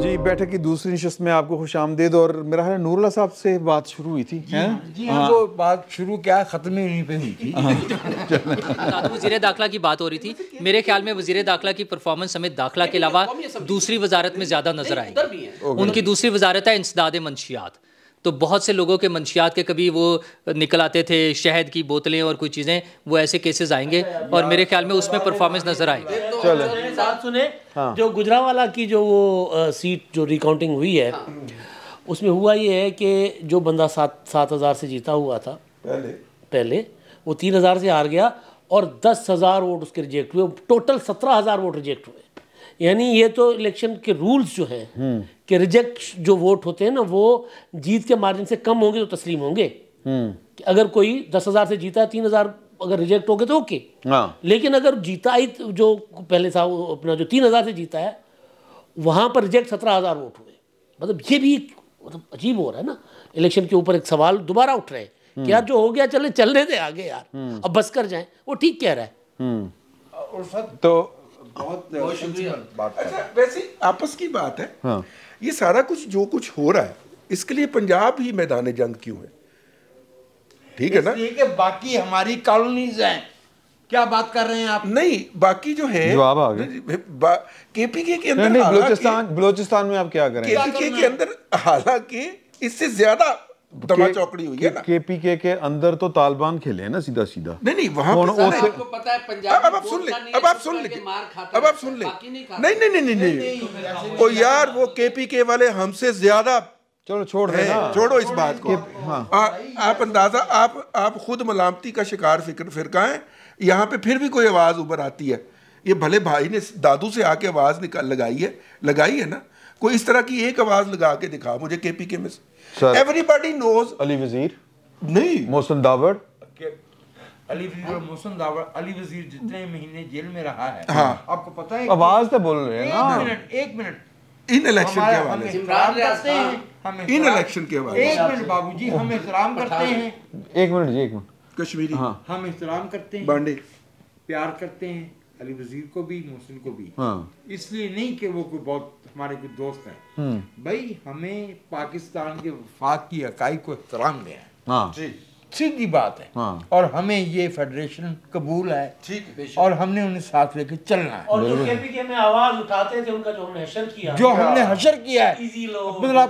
जी, बैठक की दूसरी नशस्त में आपको खुशामदीद। और मेरा ख्याल नूरुल्लाह साहब से बात शुरू हुई थी। जी हाँ, तो बात शुरू क्या ख़त्म ही नहीं पे हुई थी। वज़ीर दाखिला की बात हो रही थी। मेरे ख्याल में वज़ीर दाखिला की परफॉर्मेंस हमें दाखिला के अलावा दूसरी वजारत में ज़्यादा नजर आएगी। उनकी दूसरी वजारत है इंसदाद मंशियात। तो बहुत से लोगों के मंशियात के कभी वो निकल आते थे, शहद की बोतलें और कोई चीज़ें, वो ऐसे केसेस आएंगे और मेरे ख्याल में उसमें परफॉर्मेंस नजर आएगी। चलो साथ सुने, जो गुजरांवाला की जो वो सीट जो रिकाउंटिंग हुई है, उसमें हुआ ये है कि जो बंदा 7,000 से जीता हुआ था पहले वो 3,000 से हार गया और 10,000 वोट उसके रिजेक्ट हुए। टोटल 17,000 वोट रिजेक्ट हुए। यानी ये तो इलेक्शन के रूल्स जो हैं कि रिजेक्ट जो वोट होते हैं ना, वो जीत के मार्जिन से कम होंगे तो तस्लीम होंगे। कि अगर कोई 10,000 से जीता है, 3,000 अगर रिजेक्ट हो गए तो ओके। लेकिन अगर जीता ही जो पहले था वो अपना जो 3,000 से जीता है, वहाँ पर रिजेक्ट 17,000 वोट हुए। मतलब ये भी मतलब अजीब हो रहा है ना। इलेक्शन के ऊपर एक सवाल दोबारा उठ रहे हैं कि यार जो हो गया चलने दे आगे यार, अब बस कर जाए। वो ठीक कह रहा है। तो बहुत शुक्रिया बात। अच्छा, वैसे आपस की बात है। ये सारा कुछ जो कुछ हो रहा है, इसके लिए पंजाब ही मैदान जंग क्यों है? ठीक है ना, कि बाकी हमारी कॉलोनीज हैं। क्या बात कर रहे हैं आप? नहीं, बाकी जो है जवाब आ गया। केपीके के अंदर नहीं, बलोचिस्तान में आप क्या करें? केपीके के अंदर हालांकि इससे ज्यादा दमा चौकड़ी हुई है ना। केपीके के अंदर तो तालिबान खेले हैं ना सीधा सीधा। नहीं, वहां आपको पता है पंजाब अब आप सुन ले, अब आप सुन ले, नहीं, ओ यार, वो केपीके वाले हमसे ज्यादा। चलो छोड़ देना, छोड़ो इस बात को। आप अंदाजा, आप खुद मलामती का शिकार फिरका है। यहाँ पे फिर भी कोई आवाज उभर आती है। ये भले भाई ने दादू से आके आवाज लगाई है ना। कोई इस तरह की एक आवाज लगा के दिखा मुझे केपीके में से। Everybody knows. अली वजीर नहीं, मोहसिन दावड़। अली वजीर और मोहसिन दावड़। अली वजीर जितने महीने जेल में रहा है, आपको पता है? आवाज तो बोल रहे हैं ना। एक मिनट इन इलेक्शन के हवाले से, इन इलेक्शन के हवाले से। एक मिनट बाबूजी, हम एहतराम करते हैं। एक मिनट जी, एक मिनट। कश्मीरी, हम एहतराम करते हैं, बांडे प्यार करते हैं, अली वजीर को भी, मोहसिन को भी। इसलिए नहीं कि वो कोई बहुत हमारे कोई दोस्त है। भाई, हमें पाकिस्तान के वफाक की इकाई को एहतराम दें जी, सीधी बात है। और हमें ये फेडरेशन कबूल है, ठीक है, और हमने उन्हें साथ लेके चलना है। और जो केपीके में आवाज उठाते थे उनका जो हमने हशर किया,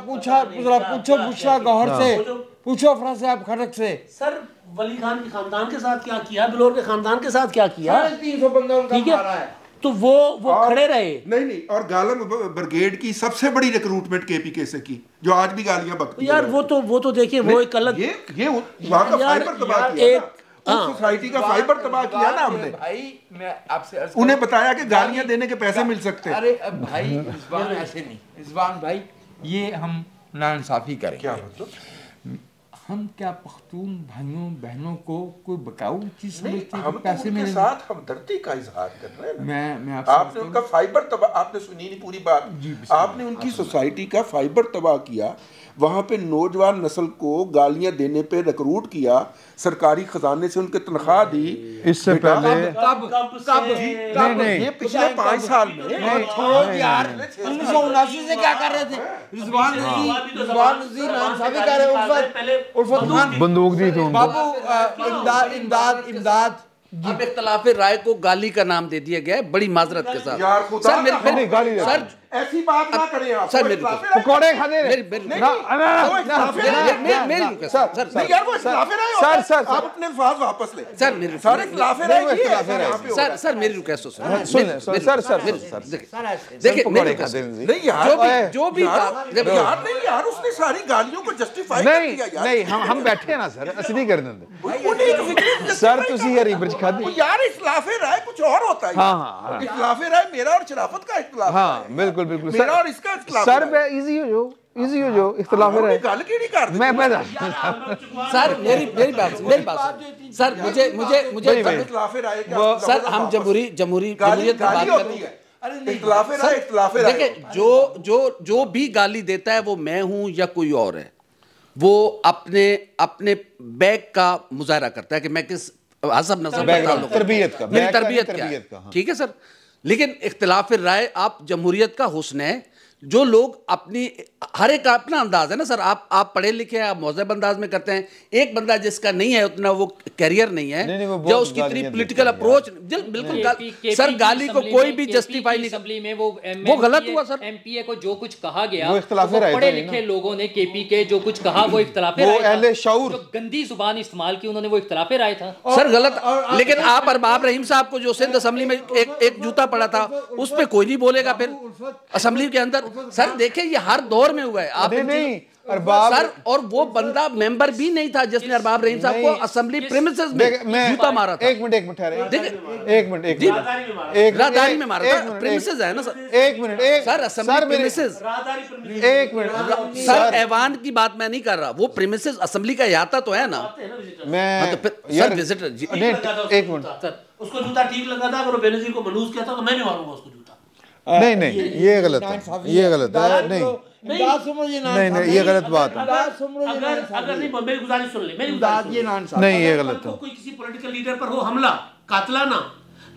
पूछो बुशरा गौहर से, पूछो फराज साहब खड़क से। सर, वली खान के खानदान के साथ क्या किया, बिलोर के खानदान के साथ क्या किया? 350 बंदा ठीक है, तो वो खड़े रहे। नहीं, और गालम ब्रिगेड की सबसे बड़ी रिक्रूटमेंट केपीके से की, जो आज भी गालियां बकती है। यार वो तो देखिए, वो एक अलग ये वहां का फाइबर तबाह किया, उस सोसाइटी का फाइबर तबाह किया ना हमने। भाई, मैं आपसे उन्हें बताया कि गालियां देने के पैसे मिल सकते हैं। अरे भाई, रिजवान ऐसे नहीं, रिजवान भाई, ये हम नाइंसाफी करें। क्या मतलब? हम क्या पख्तून भाइयों बहनों को कोई बकाऊ चीज समझते हैं? पैसे में साथ हमदर्दी का इजहार कर रहे हैं। मैं आपने उनका फाइबर तबाह, आपने सुनी नहीं पूरी बात। आपने उनकी सोसाइटी का फाइबर तबाह किया, वहां पे नौजवान नस्ल को गालियां देने पे रिक्रूट किया, सरकारी खजाने से उनके तनख्वाह दी। इससे पहले नहीं, ये पिछले 5 साल में। यार, 1979 से क्या कर रहे थे? रिजवान नज़ीर नाइंसाफी कर रहे हैं। बंदूक दी थी बाबू, इमदाद। अब इख्तिलाफ राय को गाली का नाम दे दिया गया है, बड़ी माजरत के साथ। यार खुदा, सर ऐसी बात ना करें आप। सर, मेरे पकौड़े खाने मेरी आप अपने अल्फाज वापस ले। सर, मेरी सर मेरी रिक्वेस्ट देखिए, जो भी यार उसने सारी गालियों को जस्टिफाई नहीं, हम बैठे ना सर, असली नहीं कर देंगे सर। तुसी यार इब्रज खादी यार, इख्तिलाफ राय कुछ और होता है। हाँ, इख्तिलाफ राय मेरा और शराफत का इख्तिलाफ। हाँ, बिल्कुल मेरा और इसका इख्तिलाफ। सर इजी हो जो इख्तिलाफ है। गाल की नहीं कर मैं सर, मेरी बात सर, मुझे सर, हम जमहूरियत की बात कर रहे हैं। देखिए, जो भी गाली देता है वो मैं हूं या कोई और है, वो अपने बैग का मुजाहरा करता है कि मैं किस हसब नसब तरबियत का, मेरी तरबियत क्या है। ठीक है सर, लेकिन इख्तिलाफ राय आप जमहूरियत का हुस्न है। जो लोग अपनी हर एक का अपना अंदाज है ना सर, आप पढ़े लिखे हैं, आप मौजूद अंदाज में करते हैं। एक बंदा जिसका नहीं है उतना वो कैरियर नहीं है या उसकी इतनी पॉलिटिकल अप्रोच, बिल्कुल सर गाली को कोई भी जस्टिफाई नहीं। असेंबली में वो गलत हुआ सर। एमपीए को जो कुछ कहा गया, वो पढ़े लिखे लोगों ने केपी के जो कुछ कहा वो इख्तिलाफे राय था, जो गंदी जुबान इस्तेमाल की उन्होंने वो इख्तिलाफे राय था सर गलत। लेकिन आप अरबाब रहीम साहब को जो सिंध असेंबली में एक जूता पड़ा था उस पर कोई नहीं बोलेगा फिर असेंबली के अंदर। सर देखिए ये हर दौर में हुआ है। आप नहीं अरबाब सर, और वो बंदा मेंबर भी नहीं था जिसने अरबाब रहीम साहब को असेंबली प्रीमिसेस में जूता मारा था। एक मिनट राहदारी में मारा था। प्रीमिसेस है ना सर, एक मिनट सर असेंबली प्रीमिसेस, एक मिनट सर ऐवान की बात मैं नहीं कर रहा, वो प्रीमिसेस असेंबली का याता तो है ना। मैं सर विजिटर एक मिनट सर उसको जूता ठीक लगा था, अगर वो बेनजीर को मनूज कहता तो मैं नहीं मारूंगा उसको जूता। नहीं ये गलत है, ये गलत है। नहीं ये गलत बात है। अगर नहीं मेरी गुजारिश सुन ले, मेरी गुजारिश नहीं ये गलत है। कोई किसी पॉलिटिकल लीडर पर हो हमला कातलाना,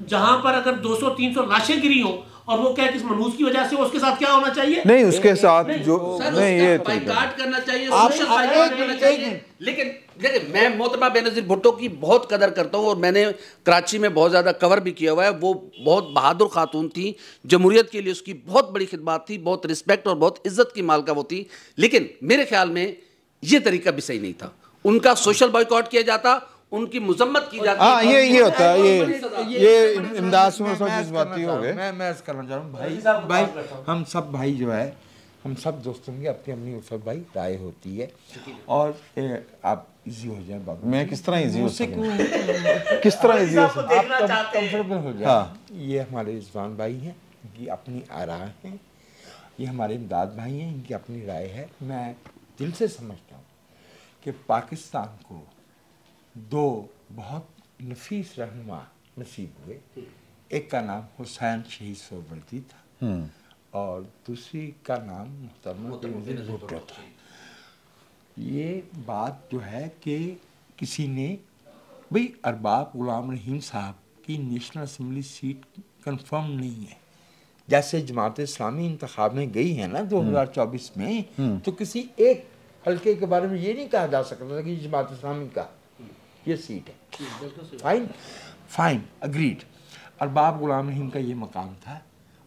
जहां पर अगर 200-300 लाशें गिरी हो और वो क्या किस मनहूस की वजह से, उसके साथ क्या होना चाहिए? नहीं उसके साथ जो नहीं ये बाइकाट करना चाहिए, सोशल बाइकाट करना चाहिए। लेकिन देखिए मैं मोहतरमा बेनजीर भुट्टो की बहुत कदर करता हूँ और मैंने कराची में बहुत ज़्यादा कवर भी किया हुआ है। वो बहुत बहादुर खातून थी, जमहूरियत के लिए उसकी बहुत बड़ी खिदमत थी, बहुत रिस्पेक्ट और बहुत इज्जत की मालका वो थी। लेकिन मेरे ख्याल में ये तरीका भी सही नहीं था। उनका सोशल बॉयकॉट किया जाता, उनकी मुजम्मत की जाती। हाँ ये होता है, ये इमदाद से जज्बाती हो गए। मैं करना चाह रहा हूँ भाई हम सब भाई जो है, हम सब दोस्तों की अपनी अपनी उस भाई राय होती है और आप इजी हो जाए बाबू। मैं किस तरह इजी हो सकूं? किस तरह इजी हो सकूं? आप कंफर्टेबल हो जाए। हाँ। ये हमारे रिजवान भाई हैं, इनकी अपनी आरा है। ये हमारे इमदाद भाई हैं, इनकी अपनी राय है। मैं दिल से समझता हूँ कि पाकिस्तान को दो बहुत नफीस रहनुमा नसीब हुए। एक का नाम हुसैन शहीद सोहरावर्दी था और दूसरी का नाम मोहतरमा बेनजीर भुट्टो था। ये बात जो है कि किसी ने भाई अरबाब गुलाम रहीम साहब की नेशनल असम्बली सीट कंफर्म नहीं है। जैसे जमात इस्लामी इंतखाब में गई है ना 2024 में, तो किसी एक हल्के के बारे में ये नहीं कहा जा सकता था कि जमात इस्लामी का ये सीट है। Fine agreed. अरबाब गुलाम रहीम का ये मकाम था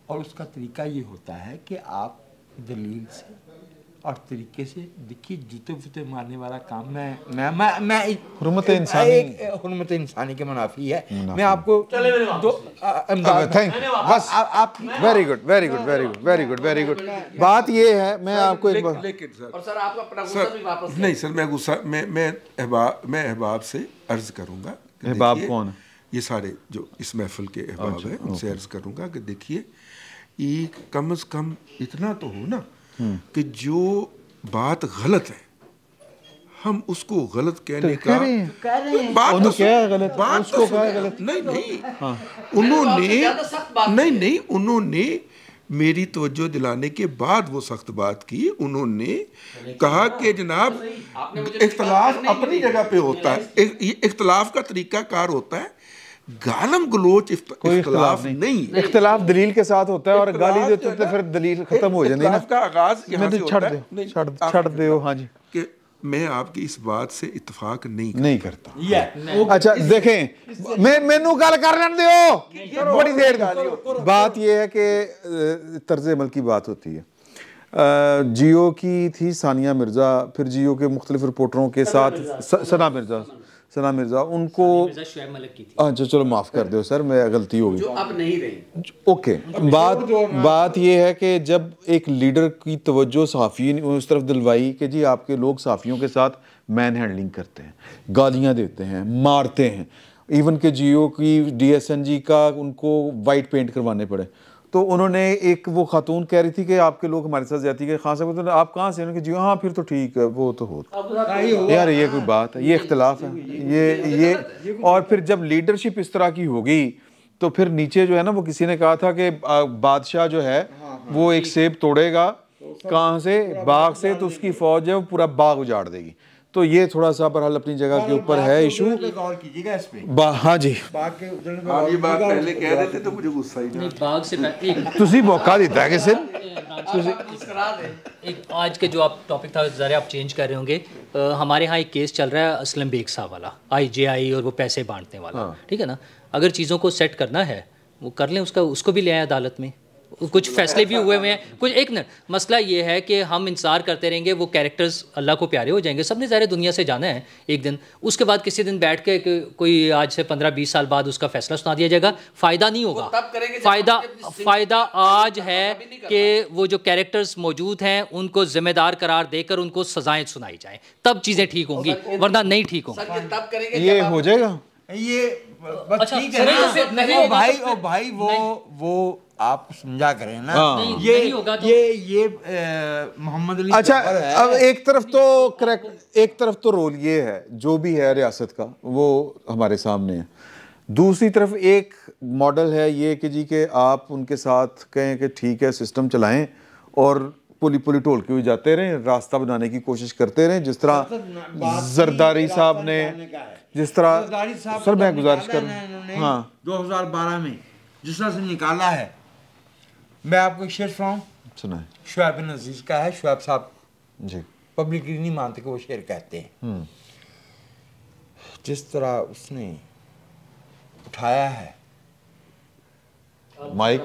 और उसका तरीका ये होता है कि आप दलील से और तरीके से देखिए, जूते वूते मारने वाला काम मैं हुर्मत इंसानी के मुनाफी है। मैं आपको बस आप वेरी गुड। बात ये है, मैं आपको एक बार और सर आपका अपना गुस्सा भी वापस नहीं सर, मैं गुस्सा मैं अहबाब से अर्ज करूंगा। अहबाब कौन है? ये सारे जो इस महफिल के अहबाब हैं, उनसे अर्ज करूंगा कि देखिए एक कम से कम इतना तो हो ना कि जो बात गलत है हम उसको गलत कहने का बात तो क्या है गलत, उसको क्या है गलत? नहीं उन्होंने मेरी तवज्जो दिलाने के बाद वो सख्त बात की। उन्होंने कहा कि जनाब इख्तलाफ अपनी जगह पे होता है, इख्तलाफ का तरीका कार होता है, गालम गलोच इख्तलाफ नहीं। इख्तलाफ दलील के साथ होता है और गाली देते तो फिर दलील खत्म हो जाती है ना। का आगाज यहाँ से होता है। छड़ दो। हाँ जी, कि मैं आपकी इस बात से इत्तेफाक नहीं करता। अच्छा देखें, मैनू गल कर दो बड़ी देर। बात यह है कि तर्ज अमल की बात होती है। जियो की थी सानिया मिर्ज़ा, फिर जियो के मुख्तलिफ रिपोर्टरों के साथ सना मिर्ज़ा, उनको अच्छा चलो माफ़ कर दो सर, मैं गलती हो गई, जो अब नहीं रही। ओके, बात ये है कि जब एक लीडर की तवज्जो सहाफ़ी ने उस तरफ दिलवाई कि जी आपके लोग सहाफ़ियों के साथ मैन हैंडलिंग करते हैं, गालियाँ देते हैं, मारते हैं, इवन के जियो की DSNG का उनको वाइट पेंट करवाने पड़े, तो उन्होंने एक वो खातून कह रही थी कि आपके लोग हमारे साथ जाती है। खान साहब तो आप कहाँ से? उन्होंने कहा जी हाँ फिर तो ठीक है, वो तो हो यार ये कोई बात है, ये इख्तलाफ है ये। और फिर जब लीडरशिप इस तरह की होगी तो फिर नीचे जो है ना, वो किसी ने कहा था कि बादशाह जो है वो एक सेब तोड़ेगा कहाँ से? बाग से, तो उसकी फौज है वो पूरा बाग उजाड़ देगी। तो ये थोड़ा सा बहरहाल अपनी जगह के ऊपर है इशू। हाँ जी, ये बात पहले कह रहे थे तो मुझे गुस्सा ही नहीं। बाग से तुसी मौका दिता है किसी एक आज के जो आप टॉपिक था ज़रा आप चेंज कर रहे होंगे। हमारे यहाँ एक केस चल रहा है असलम बेग साहब वाला, IJI और वो पैसे बांटने वाला, ठीक है ना। अगर चीज़ों को सेट करना है वो कर लें, उसको भी ले आए अदालत में। कुछ फैसले भी हुए हुए हैं, कुछ एक मिनट। मसला ये है कि हम इंतजार करते रहेंगे, वो कैरेक्टर्स अल्लाह को प्यारे हो जाएंगे। सबने ज़ाहिर दुनिया से जाना है एक दिन, उसके बाद किसी दिन बैठ के कोई आज से 15-20 साल बाद उसका फैसला सुना दिया जाएगा, फ़ायदा नहीं होगा। फ़ायदा आज है कि वो जो कैरेक्टर्स मौजूद हैं उनको जिम्मेदार करार देकर उनको सजाएं सुनाई जाएँ, तब चीज़ें ठीक होंगी, वरना नहीं ठीक होंगी। ये हो जाएगा ये अच्छा, नहीं भाई वो आप समझा करें ना। ये होगा तो ये मोहम्मद अली। अच्छा, अब एक तरफ तो रोल ये है जो भी है रियासत का, वो हमारे सामने है। दूसरी तरफ एक मॉडल है ये कि जी के आप उनके साथ कहें कि ठीक है सिस्टम चलाएं और पुली ढोल के हुए जाते रहें, रास्ता बनाने की कोशिश करते रहें, जिस तरह जरदारी साहब ने, जिस तरह सर मैं गुजारिश कर हाँ 2012 में जिस तरह से निकाला है। मैं आपको एक शेर सुनाऊं, सुनाए। शुएब बिन अजीज का है। शुएब साहब जी पब्लिकली नहीं मानते कि वो शेर कहते हैं। जिस तरह उसने उठाया है माइक,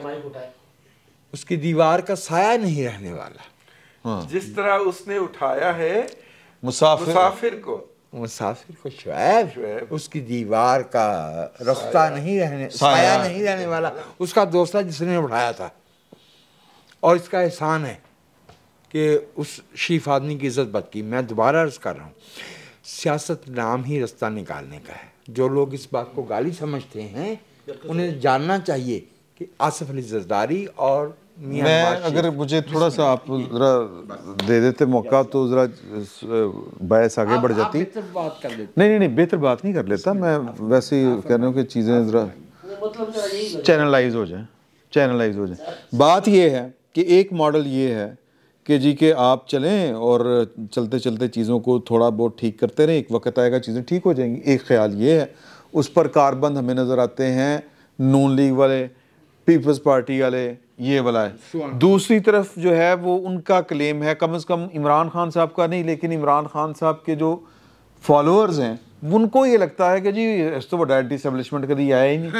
उसकी दीवार का साया नहीं रहने वाला। हाँ। जिस तरह उसने उठाया है मुसाफिर को शुएब, उसकी दीवार का रास्ता नहीं रहने, साया नहीं रहने वाला। उसका दोस्त था जिसने उठाया था, और इसका एहसान है कि उस शरीफ आदमी की इज्जत बच की। मैं दोबारा अर्ज कर रहा हूँ, सियासत नाम ही रास्ता निकालने का है। जो लोग इस बात को गाली समझते हैं उन्हें जानना चाहिए कि आसिफ अली जरदारी और मैं अगर मुझे थोड़ा सा आप जरा दे देते मौका तो जरा बहस आगे बढ़ जाती। नहीं बेहतर बात नहीं कर लेता, मैं वैसे ही कह रहा हूँ कि चीज़ें जरा चैनलाइज हो जाए। बात ये है कि एक मॉडल ये है कि जी के आप चलें और चलते चलते चीज़ों को थोड़ा बहुत ठीक करते रहें, एक वक्त आएगा चीज़ें ठीक हो जाएंगी। एक ख्याल ये है, उस पर कारबंद हमें नज़र आते हैं नून लीग वाले, पीपल्स पार्टी वाले, ये वाला है। दूसरी तरफ जो है वो उनका क्लेम है, कम से कम इमरान खान साहब का नहीं, लेकिन इमरान खान साहब के जो फॉलोअर्स हैं उनको ये लगता है कि जी इस तो बड़ा एस्टेब्लिशमेंट कभी आया ही नहीं।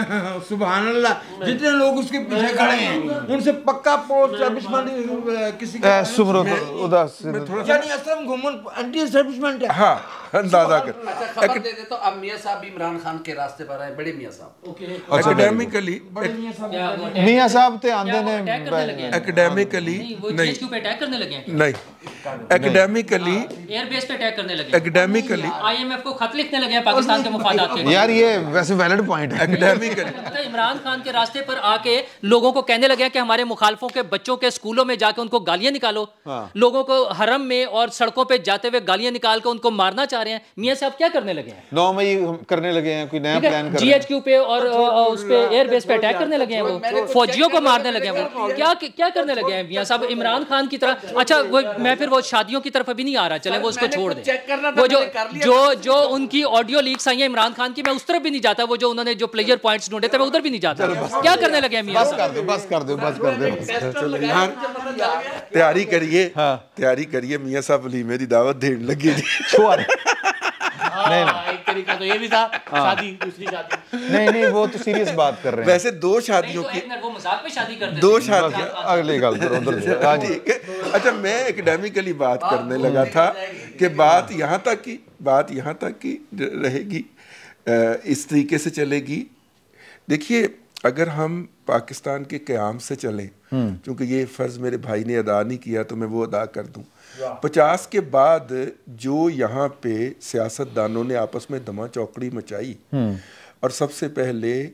सुभान अल्लाह, जितने लोग उसके पीछे खड़े हैं उनसे पक्का एस्टेब्लिशमेंट किसी का यानी असलम घुमन एंटी एस्टेब्लिशमेंट है। हाँ, अंदाजा कर। अच्छा, खबर दे दे तो अब मियां साहब भी इमरान खान के रास्ते पर आए, बड़े मियां साहब। एकेडमिकली मियां साहब ते आंदे ने एकेडमिकली नहीं, एकेडमिकली एयरबेस पे अटैक करने लगे, एकेडमिकली IMF को खत लिखने लगे पाकिस्तान के मुफादात के। यार ये वैसे वैलिड पॉइंट है। एकेडमिकली इमरान खान के रास्ते पर आके लोगों को कहने लगे कि हमारे मुखालफों के बच्चों के स्कूलों में जाके उनको गालियां निकालो। लोगों को हरम में और सड़कों पे जाते हुए गालियां निकाल के उनको मारना चाह रहे हैं। मियां साहब क्या करने लगे हैं? 9 मई करने लगे हैं, कोई नया प्लान कर रहे हैं। GHQ पे और उस पे एयरबेस पे अटैक करने लगे हैं, वो फौजियों को मारने लगे हैं। वो क्या करने लगे हैं मियां साहब इमरान खान की तरह? अच्छा वो मैं फिर वो शादियों की तरफ अभी नहीं आ रहा, चले वो उसको छोड़ दें। वो जो उनकी ऑडियो लीक्स आई हैं इमरान खान की, मैं उस तरफ भी नहीं जाता। वो जो उन्होंने जो प्लेजर पॉइंट्स ढूंढे थे मैं उधर भी नहीं जाता। क्या करने लगे हैं मियां साहब? बस कर दो। तैयारी करिए मियां साहब वलीमे दी दावत देने लगे। एक तरीका तो ये भी था, शादी, दूसरी शादी। नहीं वो तो सीरियस बात कर रहे हैं। वैसे 2 शादियों की, वो मजाक में शादी करते थे। 2 शादियां अगली गल उधर। ठीक है। अच्छा, मैं एकेडमिकली बात करने लगा था कि बात यहाँ तक की रहेगी, इस तरीके से चलेगी। देखिए, अगर हम पाकिस्तान के क़याम से चलें, क्योंकि ये फ़र्ज़ मेरे भाई ने अदा नहीं किया तो मैं वो अदा कर दूं। 50 के बाद जो यहाँ पे सियासतदानों ने आपस में दमा चौकड़ी मचाई, और सबसे पहले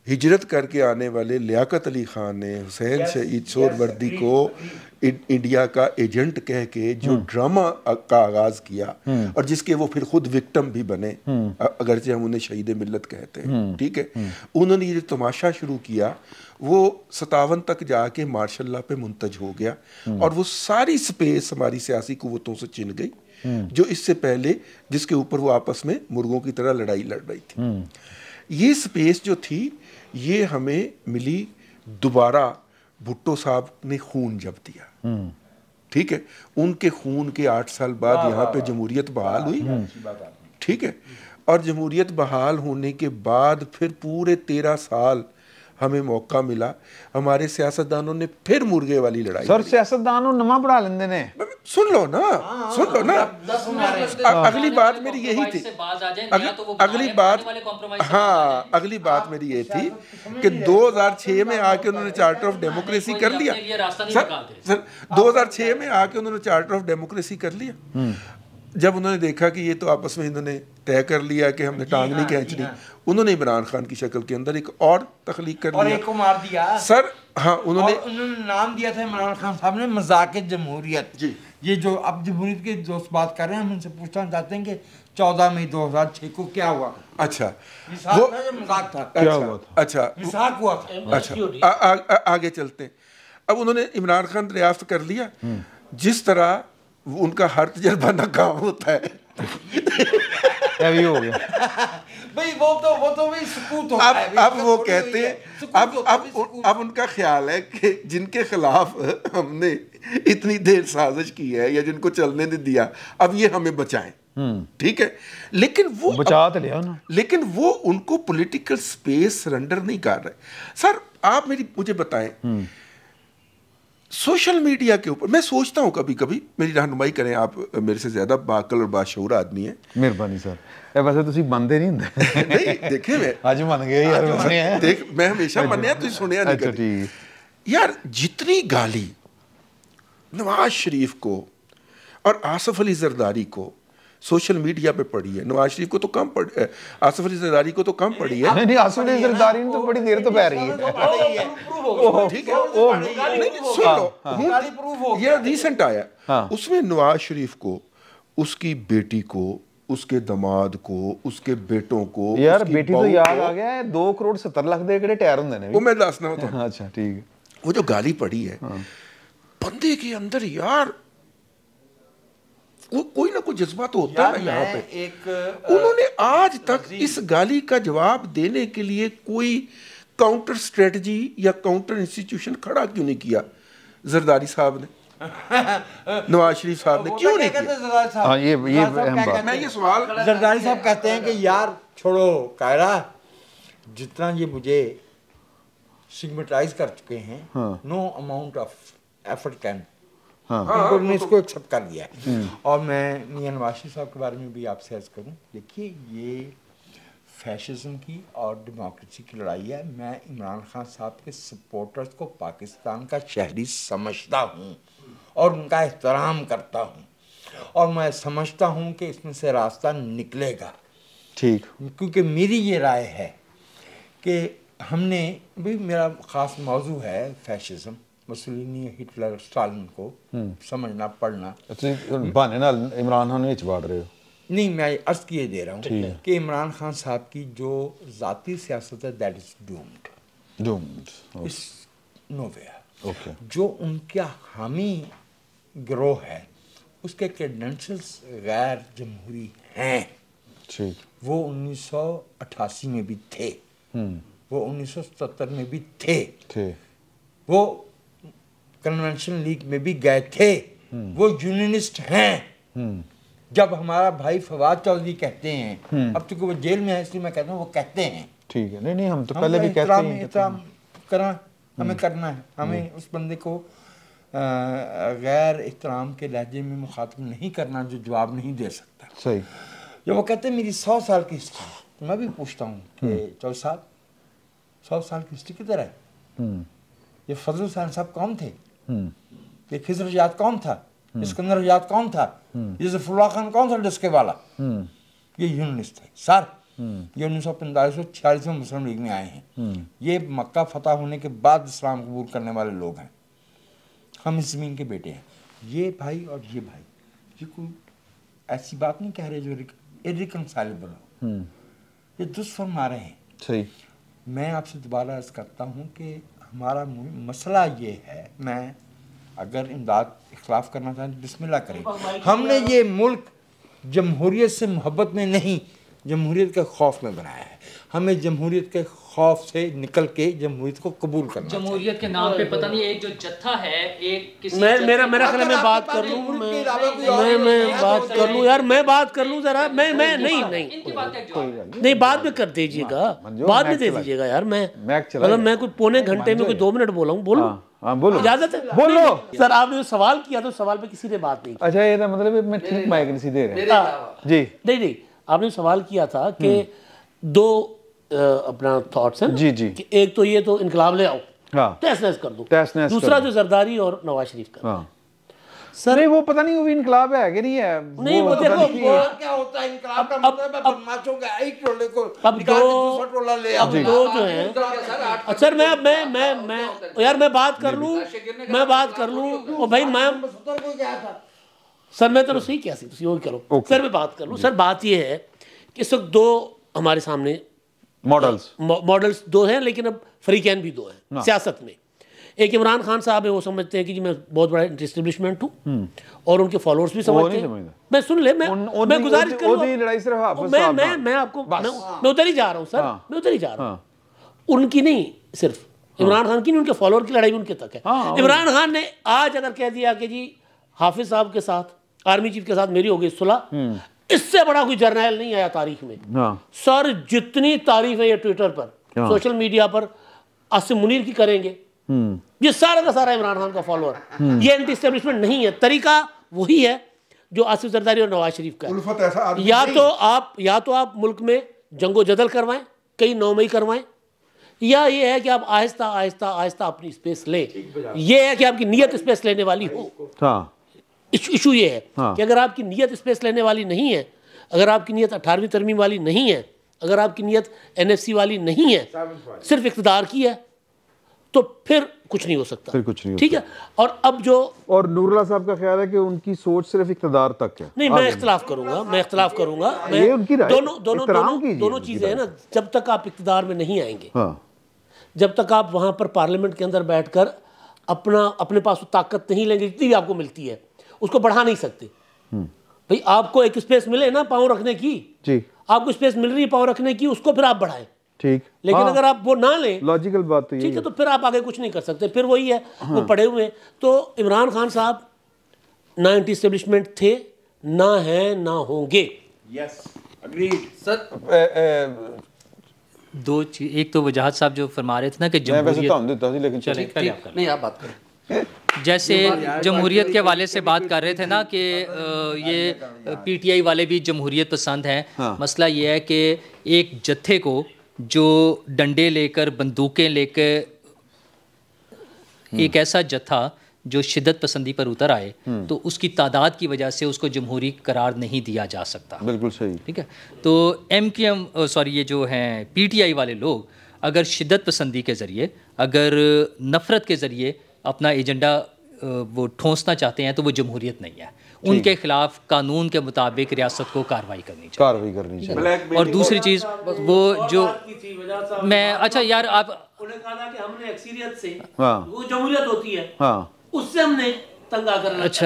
हिजरत करके आने वाले लियाकत अली खान ने हुसैन शहीद सोहरावर्दी को इंडिया का एजेंट कह के जो ड्रामा का आगाज़ किया, और जिसके वो फिर खुद विक्टिम भी बने, अगरचे हम उन्हें शहीद मिल्लत कहते हैं, ठीक है। उन्होंने ये तमाशा शुरू किया, वो 57 तक जाके मार्शल लॉ पे मुंतज हो गया, और वो सारी स्पेस हमारी सियासी कुव्वतों से छिन गई, जो इससे पहले जिसके ऊपर वो आपस में मुर्गों की तरह लड़ाई लड़ रही थी। ये स्पेस जो थी ये हमें मिली दोबारा भुट्टो साहब ने खून जब दिया, ठीक है, उनके खून के 8 साल बाद यहाँ पे जमहूरियत बहाल हुई, ठीक है, और जमहूरियत बहाल होने के बाद फिर पूरे 13 साल हमें मौका मिला, हमारे सियासतदानों ने फिर मुर्गे वाली लड़ाई। सर सियासतदानों नवा बढ़ा लेंदे ने, सुन लो ना, सुन लो ना, अगली बात मेरी यही थी, अगली बात, हाँ अगली बात मेरी ये थी कि 2006 में आके उन्होंने चार्टर ऑफ डेमोक्रेसी कर लिया। सर 2006 में आके उन्होंने चार्टर ऑफ डेमोक्रेसी कर लिया। जब उन्होंने देखा कि ये तो आपस में इन्होंने तय कर लिया कि हमने टांग नहीं खींचनी, उन्होंने इमरान खान की शक्ल के अंदर एक और तख्लीक कर और लिया, एक को मार दिया सर। हाँ उन्होंने नाम दिया था इमरान खान साहब ने मजाक जमहूरियत जी। ये जो अब जमहूरियत के दोस्त बात कर रहे हैं, हम उनसे पूछना चाहते हैं कि 14 मई 2006 को क्या हुआ? अच्छा वो मजाक था, क्या हुआ था? अच्छा मजाक हुआ था। अच्छा आगे चलते हैं। अब उन्होंने इमरान खान दरियाफ्त कर लिया, जिस तरह उनका हर तजर्बा नाकाम होता है अभी हो गया भाई, वो तो भाई सुकूत होता है। अब वो कहते हैं, अब उनका ख्याल है कि जिनके खिलाफ हमने इतनी देर साजिश की है या जिनको चलने नहीं दिया, अब ये हमें बचाएं, ठीक है, लेकिन वो बचा तो लिया ना, लेकिन वो उनको पॉलिटिकल स्पेस सरेंडर नहीं कर रहे। सर आप मुझे बताएं, सोशल मीडिया के ऊपर मैं सोचता हूँ कभी कभी, मेरी रहनुमाई करें आप, मेरे से ज़्यादा बाकल और बाशऊर आदमी हैं। मेहरबानी सर, वैसे तुसी बनते नहीं होंगे नहीं देखे मैं आज मन गए यार, देख मैं हमेशा मन्या, तुझे सुनिया नहीं अच्छा कभी ठीक यार। जितनी गाली नवाज शरीफ को और आसिफ अली जरदारी को सोशल मीडिया पे पड़ी है, नवाज शरीफ को तो कम पड़ी, आसिफ अली जरदारी को तो कम पड़ी है। नहीं आसिफ अली जरदारी ने तो बड़ी देर तो पै रही है, ठीक है, सुन लो, ये रिसेंट आया, उसमें नवाज शरीफ को, उसकी बेटी को, उसके दमाद को, उसके बेटों को, यार बेटी तो याद आ गया है, 2 करोड़ 70 लाख दे किहड़े टायर हुंदे ने, वो मैं दसना होता। अच्छा ठीक है, वो जो गाली पड़ी है बंदे के अंदर यार, कोई ना कोई जज्बा तो होता है यहाँ पे। उन्होंने आज तक इस गाली का जवाब देने के लिए कोई काउंटर स्ट्रेटजी या काउंटर इंस्टीट्यूशन खड़ा क्यों नहीं किया? जरदारी साहब ने, नवाज शरीफ साहब ने क्यों नहीं किया? हाँ ये मैं ये सवाल, जरदारी साहब कहते हैं कि यार छोड़ो कायरा, जितना ये मुझे सिग्मेटाइज कर चुके हैं, no amount of effort can, उन्होंने इसको एक्सेप्ट कर दिया है। और मैं मियां नवाज शरीफ साहब के बारे में भी आपसे अर्ज करूं, देखिए ये फैशिज्म की और डेमोक्रेसी की लड़ाई है। मैं इमरान खान साहब के सपोर्टर्स को पाकिस्तान का शहरी समझता हूं और उनका एहतराम करता हूं, और मैं समझता हूं कि इसमें से रास्ता निकलेगा, ठीक, क्योंकि मेरी ये राय है कि हमने भी, मेरा ख़ास मौजू है फैशिज्म, मुसोलिनी, हिटलर, स्टालिन को समझना पढ़ना। बहाने नाल इमरान खान विच बाड़ रहे हो? नहीं, मैं अर्ज किए दे रहा हूँ कि इमरान खान साहब की जो ज़ाती सियासत है that is doomed, is nowhere. जो उनका हामी गिरोह है उसके क्रेडेंशियल्स गैर जमहूरी हैं, वो 1988 में भी थे, वो 1977 में भी थे, वो कन्वेंशन लीग में भी गए थे, वो यूनियनिस्ट हैं। जब हमारा भाई फवाद चौधरी कहते हैं, अब तो वो जेल में है इसलिए मैं कहता हूँ, वो कहते हैं, ठीक है, नहीं हम तो पहले भी कहते हैं, एहतराम करना हमें करना है, हमें उस बंदे को गैर एहतराम के लहजे में मुखातिब नहीं करना जो जवाब नहीं दे सकता। सही। जब वो कहते हैं मेरी 100 साल की हिस्ट्री, तो मैं भी पूछता हूँ कि चौधरी साहब 100 साल की हिस्ट्री किधर है? ये फजल हुसैन साहब कौन थे? ये खिजर रजात कौन था? इस्कंदर रजात कौन था? ये ज़फ़रुल्लाह खान कौन था डस्के वाला? ये यूनिस्ट थे सर। ये 1945-46 में मुस्लिम लीग में आए हैं। ये मक्का फतह होने के बाद इस्लाम कबूल करने वाले लोग हैं। हम इस ज़मीन के बेटे हैं। ये भाई और ये भाई, ये कोई ऐसी बात नहीं कह रहे जो इररिकंसाइलेबल हो, ये दुश्मन मारे हैं। सही। मैं आपसे दोबारा अर्ज़ करता हूँ कि हमारा मसला ये है, मैं अगर इमदाद इख्लाफ करना चाहें तो बिस्मिल्लाह करें। हमने ये मुल्क जमहूरियत से मोहब्बत में नहीं, जमहूरियत के खौफ में बनाया है। हमें जमहूरियत के खौफ से निकल के जमहूरियत को कबूल करना। जमहूरियत के नाम पे पता नहीं एक जो जत्था है, एक किसी मेरा ख्याल मैं बात कर लूं, मैं बात कर लूं यार, मैं बात कर लूं जरा, मैं नहीं बाद में कर दीजिएगा, बाद में दे दीजिएगा यार। मतलब मैं कोई पौने घंटे में कोई 2 मिनट बोला हूँ, बोलूं? बोलो, इजाजत है? बोलो सर। आपने जो सवाल किया तो सवाल पे किसी ने बात नहीं की। अच्छा, ये था मतलब मैं ठीक माइक नहीं दे रहा जी। नहीं, आपने सवाल किया था कि 2 अपना थॉट्स हैं जी जी, कि एक तो ये तो इनकलाब ले आओ, हाँ, तहस-नहस कर दो, दूसरा जो जरदारी और नवाज शरीफ का। हाँ। सर नहीं, वो पता नहीं वो इनकलाब है कि नहीं है, नहीं वो देखो वो क्या होता है इनकलाब का मतलब है बदमाशों का एक टोले को अब दूसरा टोला ले आओ। दो जो है सर, मैं यार मैं बात कर लूं ओ भाई, मैं सर मैं तो सही क्या सी वो करो सर, मैं बात कर लूं सर। बात ये है कि इस वक्त 2 हमारे सामने मॉडल्स 2 हैं, लेकिन अब फरीकैन भी 2 हैं सियासत में। एक इमरान खान साहब है, वो समझते हैं कि जी मैं बहुत बड़ा एस्टेब्लिशमेंट हूँ और उनके फॉलोअर्स भी समझते हैं। मैं सुन ले, मैं गुजारिश करूँगा, मैं आपको मैं उधर ही जा रहा हूँ सर, मैं उधर ही जा रहा हूँ। उनकी नहीं, सिर्फ इमरान खान की नहीं, उनके फॉलोअर की लड़ाई उनके तक है। इमरान खान ने आज अगर कह दिया कि जी हाफिज साहब के साथ, आर्मी चीफ के साथ मेरी हो गई सुलह, इससे बड़ा कोई जर्नैल नहीं आया तारीख में। सर जितनी तारीफ है ये ट्विटर पर, सोशल मीडिया पर आसिम मुनीर की करेंगे, ये सारा का सारा इमरान खान का फॉलोअर। ये एंटी एस्टेब्लिशमेंट नहीं है, तरीका वही है जो आसिफ जरदारी और नवाज शरीफ का है। या तो आप मुल्क में जंगो जदल करवाएं, कई 9 मई करवाएं, या ये है कि आप आहिस्ता आहिस्ता आहिस्ता अपनी स्पेस ले। ये है कि आपकी नीयत स्पेस लेने वाली हो। इशू ये है कि अगर आपकी नीयत स्पेस लेने वाली नहीं है, अगर आपकी नीयत 18वीं तरमीम वाली नहीं है, अगर आपकी नीयत NFC वाली नहीं है, सिर्फ इक़्तिदार की है, तो फिर कुछ नहीं हो सकता, फिर कुछ नहीं। ठीक है। और अब जो और नूरुल्लाह साहब का ख्याल है कि उनकी सोच सिर्फ इक़्तिदार तक है। नहीं, मैं इख्तिलाफ करूंगा, ये उनकी राय, दोनों चीजें हैं ना। जब तक आप इक़्तिदार में नहीं आएंगे, जब तक आप वहां पर पार्लियामेंट के अंदर बैठकर अपने पास वो ताकत नहीं लेंगे जितनी भी आपको मिलती है, उसको बढ़ा नहीं सकते। भाई आपको एक स्पेस मिले ना पाँव रखने की, जी, आपको स्पेस मिल रही है पाँव रखने की, उसको फिर आप बढ़ाएं, ठीक। लेकिन अगर आप वो ना लें, लॉजिकल बात तो ठीक है, तो फिर आप आगे कुछ नहीं कर सकते। फिर वही है, वो पड़े हुए। तो इमरान खान साहब ना एंटी एस्टेब्लिशमेंट थे, ना है, ना होंगे। Yes, agreed sir. दो चीज, एक तो वजाहत साहब जो फरमा रहे थे ना कि जमहूरियत, नहीं आप बात करें। जैसे जमहूरियत के हवाले से बात कर रहे थे ना कि ये PTI वाले भी जमहूरियत पसंद हैं। हाँ। मसला ये है कि एक जत्थे को जो डंडे लेकर, बंदूकें लेकर, एक ऐसा जत्था जो शिद्दत पसंदी पर उतर आए, तो उसकी तादाद की वजह से उसको जमहूरी करार नहीं दिया जा सकता। बिल्कुल सही, ठीक है। तो ये जो हैं PTI वाले लोग अगर शिद्दत पसंदी के ज़रिए, अगर नफ़रत के ज़रिए अपना एजेंडा वो ठोंसना चाहते हैं, तो वो जमहूरियत नहीं है। उनके खिलाफ कानून के मुताबिक रियासत को कार्रवाई करनी चाहिए। और दूसरी चीज़ वो जो मैं, अच्छा यार आप उन्हें कहा था कि हमने अक्सरियत से वो जमहूरियत होती है, उससे हमने तंगा करना। अच्छा,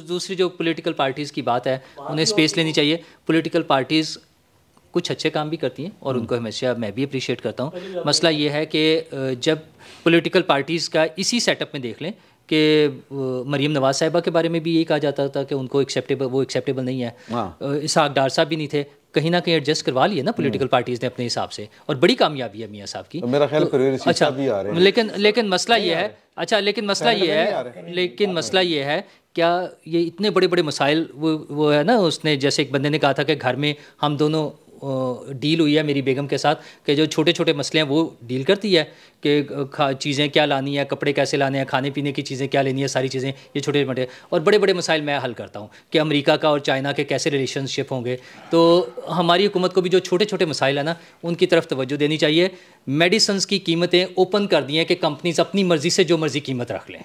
दूसरी जो पॉलिटिकल पार्टीज़ की बात है, उन्हें स्पेस लेनी चाहिए। पॉलिटिकल पार्टीज़ कुछ अच्छे काम भी करती हैं और उनको हमेशा मैं भी अप्रिशिएट करता हूँ। मसला ये है कि जब पॉलिटिकल पार्टीज़ का इसी सेटअप में देख लें कि मरीम नवाज साहिबा के बारे में भी यही कहा जाता था कि उनको एक्सेप्टेबल नहीं है। इसहाक डार साहब भी नहीं थे, कहीं ना कहीं एडजस्ट करवा लिए ना पॉलिटिकल पार्टीज़ ने अपने हिसाब से, और बड़ी कामयाबी है मियाँ साहब की। मेरा ख्याल अच्छा, लेकिन मसला ये है, लेकिन मसला ये है क्या ये इतने बड़े बड़े मसाइल वो है ना, उसने जैसे एक बंदे ने कहा था कि घर में हम दोनों डील हुई है मेरी बेगम के साथ कि जो छोटे छोटे मसले हैं वो डील करती है कि चीज़ें क्या लानी है, कपड़े कैसे लाने हैं, खाने पीने की चीज़ें क्या लेनी है, सारी चीज़ें ये छोटे मोटे, और बड़े बड़े मसाइल मैं हल करता हूँ कि अमेरिका का और चाइना के कैसे रिलेशनशिप होंगे। तो हमारी हुकूमत को भी जो छोटे छोटे मसाइल हैं ना, उनकी तरफ तवज्जो देनी चाहिए। मेडिसिन की कीमतें ओपन कर दी हैं कि कंपनीज अपनी मर्जी से जो मर्जी कीमत रख लें।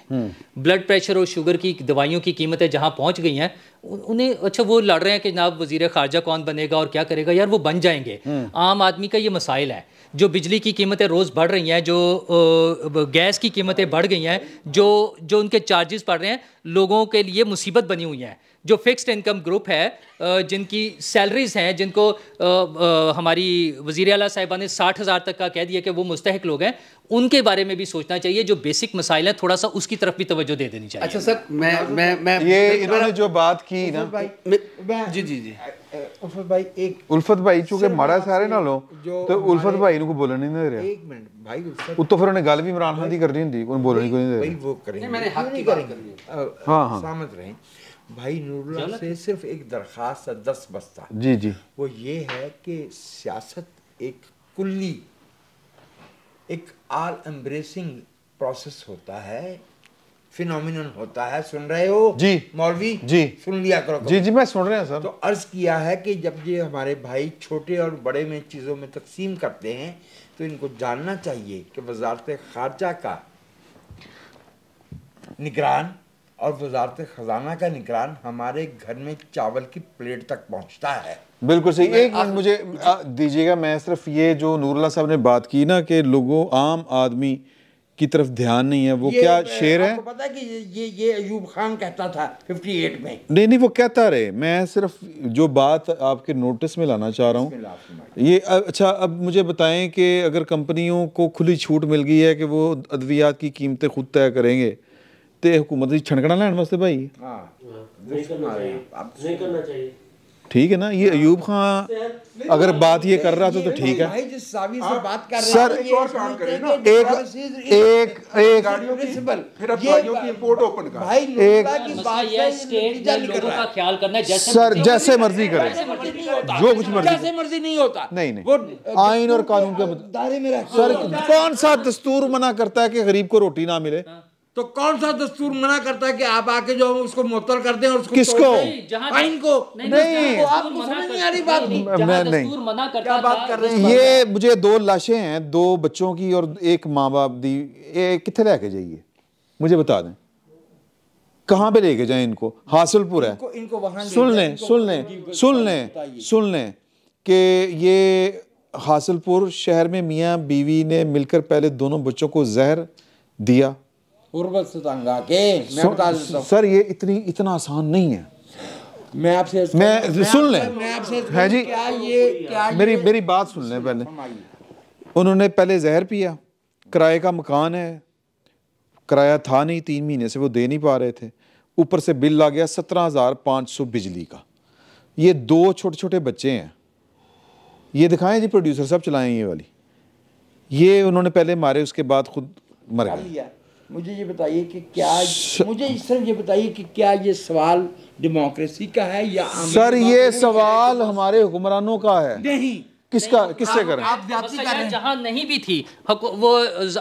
ब्लड प्रेशर और शुगर की दवाइयों की कीमतें जहाँ पहुँच गई हैं, उन्हें अच्छा वो लड़ रहे हैं कि जनाब वज़ीर ख़ारजा कौन बनेगा और क्या करेगा। यार वो बन जाएंगे। आम आदमी का ये मसाइल है। जो बिजली की कीमतें रोज़ बढ़ रही हैं, जो गैस की कीमतें बढ़ गई हैं, जो उनके चार्जेस बढ़ रहे हैं, लोगों के लिए मुसीबत बनी हुई हैं। जो फिक्स्ड इनकम ग्रुप है, जिनकी सैलरीज हैं, जिनको हमारी वज़ीर आला साहिबा ने 60,000 तक का कह दिया कि वो मुस्तहिक लोग हैं, उनके बारे में भी सोचना चाहिए। जो बेसिक मसाइल हैं थोड़ा सा उसकी तरफ भी तवज्जो दे देनी चाहिए। अच्छा सर, मैं ये इन्होंने जो बात की ना, जी उल्फत भाई, एक उल्फत भाई चूंकि माड़ा सारे ना लो तो उल्फत भाई इनको बोलने नहीं दे रहे। एक मिनट भाई, उल्फत तो फिर उन्हें गल भी इमरान खान दी कर रही होंगी, उन्हें बोलने को नहीं दे भाई रहे। वो करेंगे, मैंने हक की बात करनी है। हाँ। सहमत रहें भाई। नूरुल्लाह से सिर्फ एक दरख्वास्त है 10 बस्ता, जी जी। वो ये है कि सियासत एक कुल्ली, एक ऑल एम्ब्रेसिंग प्रोसेस होता है, फिनोमिनन होता है। सुन रहे हो जी मौलवी? जी सुन लिया करो। जी जी मैं सुन रहे हैं सर। तो अर्ज किया है कि जब ये हमारे भाई छोटे और बड़े में चीज़ों में तकसीम करते हैं तो इनको जानना चाहिए कि वजारत खारजा का निगरान और वजारत ख़जाना का निगरान हमारे घर में चावल की प्लेट तक पहुंचता है। बिल्कुल सही। एक मिनट मुझे दीजिएगा, मैं सिर्फ ये जो नूरुल्लाह साहब ने बात की ना कि लोगों आम आदमी की तरफ ध्यान नहीं है, वो क्या शेर है? आपको पता है कि ये अयूब खान कहता था 58 में। नहीं वो कहता रहे, मैं सिर्फ जो बात आपके नोटिस में लाना चाह रहा हूँ ये। अच्छा अब मुझे बताएं कि अगर कंपनियों को खुली छूट मिल गई है कि वो अद्वियात की कीमतें खुद तय करेंगे तो हुकूमत की छनकना लैन वास्ते भाई नहीं करना चाहिए। ठीक है ना। ये अयूब खान अगर बात ये कर रहा था तो ठीक है। भाई जिस सावी से बात कर रहे सर हैं, एक और काम करें ना, एक गाड़ियों की फिर अब गाड़ियों की इंपोर्ट ओपन कर। भाई नूरुल्लाह की मसला बात ये है, से स्टेट नतीजा ने निकल लोगों रहा का है। ख्याल करना है सर जैसे मर्जी करें, जो कुछ मर्जी जैसे मर्जी नहीं होता। नहीं वो आइन और कानून के दायरे में रहता सर है। कौन सा दस्तूर मना करता है कि गरीब को रोटी ना मिले? तो कौन सा दस्तूर मना करता है कि आप आके जो उसको मुअत्तल कर दें और उसको किसको? तोड़ दें? नहीं, जहाँ- आइन को नहीं। तो आपको समझ नहीं आ रही बात की? मैं नहीं। मना क्या करता बात था, कर रहे हैं? ये मुझे 2 लाशें हैं, 2 बच्चों की और एक माँ बाप दी, ये कितने लेके जाइए मुझे बता दें, कहाँ पे लेके जाएं इनको? हासिलपुर है। इनको वहां सुन लें कि ये हासिलपुर शहर में मियाँ बीवी ने मिलकर पहले दोनों बच्चों को जहर दिया। गुर्बत से तंग आके मैं बता देता हूं। सर ये इतना आसान नहीं है। मैं आपसे सुन लें है जी, क्या मेरी बात सुन लें पहले। उन्होंने पहले जहर पिया, किराए का मकान है, किराया था नहीं, 3 महीने से वो दे नहीं पा रहे थे, ऊपर से बिल आ गया 17,500 बिजली का। ये 2 छोटे छोटे बच्चे हैं, ये दिखाएं जी प्रोड्यूसर साहब, चलाएं ये वाली। ये उन्होंने पहले मारे, उसके बाद खुद मर गए। मुझे ये बताइए कि क्या मुझे सिर्फ ये बताइए कि क्या ये सवाल डेमोक्रेसी का है या सर ये सवाल हमारे हुक्मरानों का है। नहीं, किससे करें? आप जाति कर रहे हैं। जहाँ नहीं भी थी वो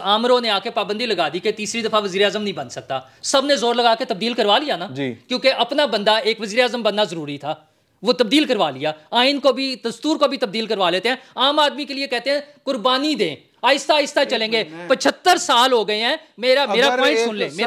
आमरों ने आके पाबंदी लगा दी कि तीसरी दफा वजीर आजम नहीं बन सकता। सब ने जोर लगा के तब्दील करवा लिया ना जी, क्योंकि अपना बंदा एक वजीर आजम बनना जरूरी था, वो तब्दील करवा लिया। आइन को भी, दस्तूर को भी तब्दील करवा लेते हैं। आम आदमी के लिए कहते हैं कुर्बानी दें, आहिस्ता आहिस्ता चलेंगे। 75 साल हो गए हैं। मेरा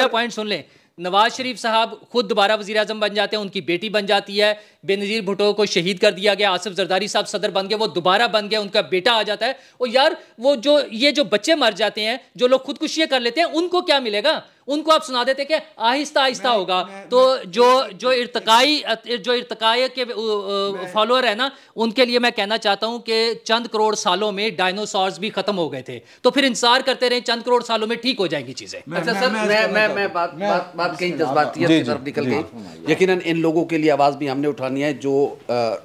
पॉइंट सुन ले। नवाज शरीफ साहब खुद दोबारा वजीर आजम बन जाते हैं, उनकी बेटी बन जाती है, बेनजीर भुट्टो को शहीद कर दिया गया, आसिफ जरदारी साहब सदर बन गए, वो दोबारा बन गए, उनका बेटा आ जाता है। और यार वो जो बच्चे मर जाते हैं, जो लोग खुदकुशियां कर लेते हैं, उनको क्या मिलेगा? उनको आप सुना देते कि आहिस्ता आहिस्ता होगा। तो जो इर्तकाए के फॉलोअर है ना, उनके लिए मैं कहना चाहता हूं कि चंद करोड़ सालों में डायनासोर्स भी खत्म हो गए थे, तो फिर इंतजार करते रहे, चंद करोड़ सालों में ठीक हो जाएंगी चीजें। अच्छा सर, मैं बात कहीं जज्बातियत की तरफ निकल गई। यकीनन इन लोगों के लिए आवाज़ भी हमने उठानी है जो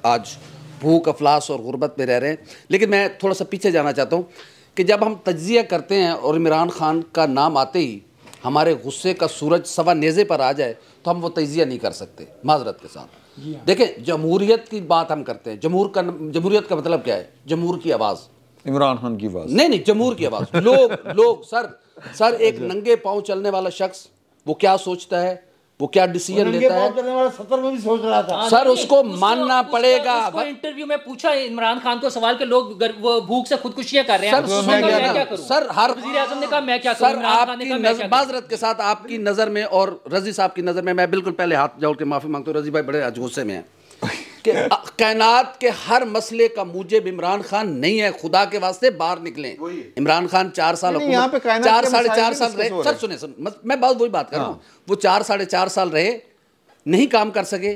आज भूख अफलास और गुर्बत में रह रहे हैं। लेकिन मैं थोड़ा सा पीछे जाना चाहता हूँ कि जब हम तज्जिया करते हैं और इमरान खान का नाम आते ही हमारे गुस्से का सूरज सवा नेज़े पर आ जाए तो हम वो तज्जिया नहीं कर सकते, माजरत के साथ। देखें, जमहूरियत की बात हम करते हैं। जमहूरियत का मतलब क्या है? जमहूर की आवाज़, इमरान खान की आवाज़ नहीं, जमहूर की आवाज़। लोग सर एक नंगे पाँव चलने वाला शख्स वो क्या सोचता है, वो क्या डिसीजन लेता है, 70 में भी सोच रहा था सर उसको मानना पड़ेगा। इंटरव्यू में पूछा इमरान खान को सवाल के लोग वो भूख से खुदकुशियां कर रहे हैं, सर हर वज़ीर आज़म ने कहा मैं क्या करूं, सर आपकी माजरत के साथ आपकी नज़र में और रजी साहब की नज़र में, मैं बिल्कुल पहले हाथ जोड़ के माफ़ी मांगता हूँ, रजी भाई बड़े गुस्से में हैं कि कायनात के हर मसले का मूजिब इमरान खान नहीं है। खुदा के वास्ते बाहर निकलें। इमरान खान 4 साल 4.5 साल रहे। सर सुने, मैं वही बात कर रहा हूँ, वो 4 साढ़े 4 साल रहे, नहीं काम कर सके,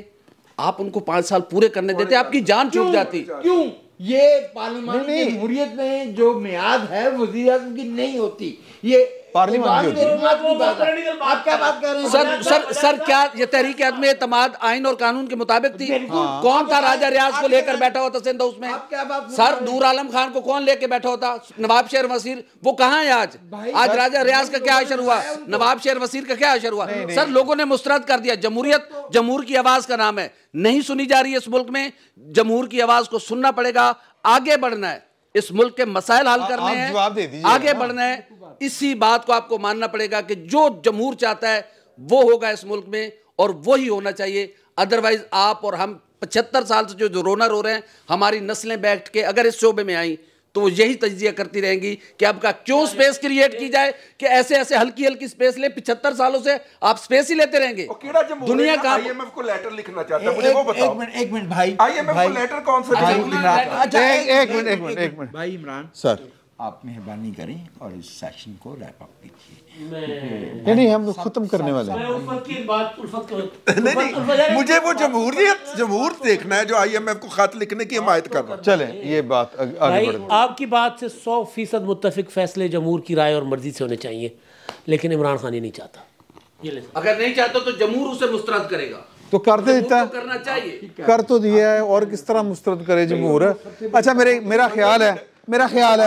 आप उनको 5 साल पूरे करने देते, आपकी जान छूट जाती। क्यों? ये पार्लियामानी जमहूरियत में जो मियाद है वज़ीर आज़म की नहीं होती, ये पार्लियामेंट की होती है। आप क्या बात कर रहे हैं? सर क्या ये तहरीक आदमी एतमाद आइन और कानून के मुताबिक थी? कौन था राजा रियाज को लेकर बैठा हुआ था सिंध हाउस में? सर नूर आलम खान को कौन लेके बैठा होता? नवाब शेर वसीर, वो कहाँ है आज? आज राजा रियाज का क्या अशर हुआ? नवाब शेर वसीर का क्या अशर हुआ? सर लोगों ने मुस्तरद कर दिया। जमहूरियत जमहूर की आवाज का नाम है, नहीं सुनी जा रही है इस मुल्क में। जमहूर की आवाज को सुनना पड़ेगा, आगे बढ़ना है, इस मुल्क के मसाइल हल करने हैं, आगे बढ़ना है। इसी बात को आपको मानना पड़ेगा कि जो जमहूर चाहता है वो होगा इस मुल्क में, और वही होना चाहिए। अदरवाइज आप और हम 75 साल से जो रोना रो रहे हैं, हमारी नस्लें बैठ के अगर इस शोबे में आई तो वो यही तज्जिया करती रहेंगी कि आपका क्यों स्पेस क्रिएट की जाए, कि ऐसे ऐसे हल्की हल्की स्पेस ले। 75 सालों से आप स्पेस ही लेते रहेंगे। दुनिया का आईएमएफ को लेटर लिखना चाहता है, मुझे वो बताओ। एक मिनट भाई, आईएमएफ को लेटर कौन सा? एक मिनट भाई इमरान सर, आप मेहरबानी करें और इस सेशन को रैप अप कीजिए। नहीं हम खत्म करने वाले हैं। नहीं, मुझे वो जमहूर देखना है जो आईएमएफ को खत लिखने की हिमायत कर रहा है। चलें ये बात आगे बढ़े। आपकी बात से 100% मुत्तफिक फैसले जमहूर की राय और मर्जी से होने चाहिए, लेकिन इमरान खान ही नहीं चाहता। अगर नहीं चाहता तो जमहूर उसे मुस्तरद करेगा, तो करते देता है, करना चाहिए, कर तो दिया है, और किस तरह मुस्तरद करे जमहूर? अच्छा मेरा ख्याल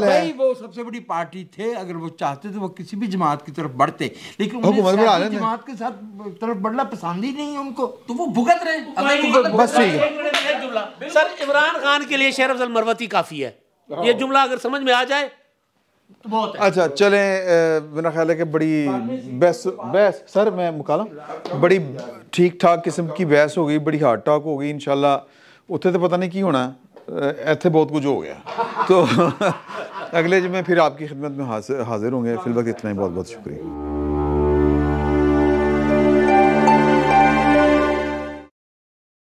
है भाई वो सबसे बड़ी पार्टी थे, अगर वो चाहते तो वो किसी भी जमात की तरफ बढ़ते, लेकिन हुकूमत बढ़ा लेते, जमात के साथ तरफ बढ़ना पसंद ही नहीं उनको, तो वो भुगत रहे। बस ठीक है। सर इमरान खान के लिए शेर अफजल मरवती काफी है, ये जुमला अगर समझ में आ जाए तो बहुत है। अच्छा चलें, मेरा ख्याल है कि बड़ी बहस सर मैं मुकाला बड़ी ठीक ठाक किस्म की बहस हो गई, बड़ी हार्ड टॉक हो गई। इंशाल्लाह उत्थे तो पता नहीं की होना, ऐथे बहुत कुछ हो गया। तो अगले में फिर आपकी खिदमत में हाजिर होंगे। फिल वक्त इतना ही, बहुत बहुत शुक्रिया।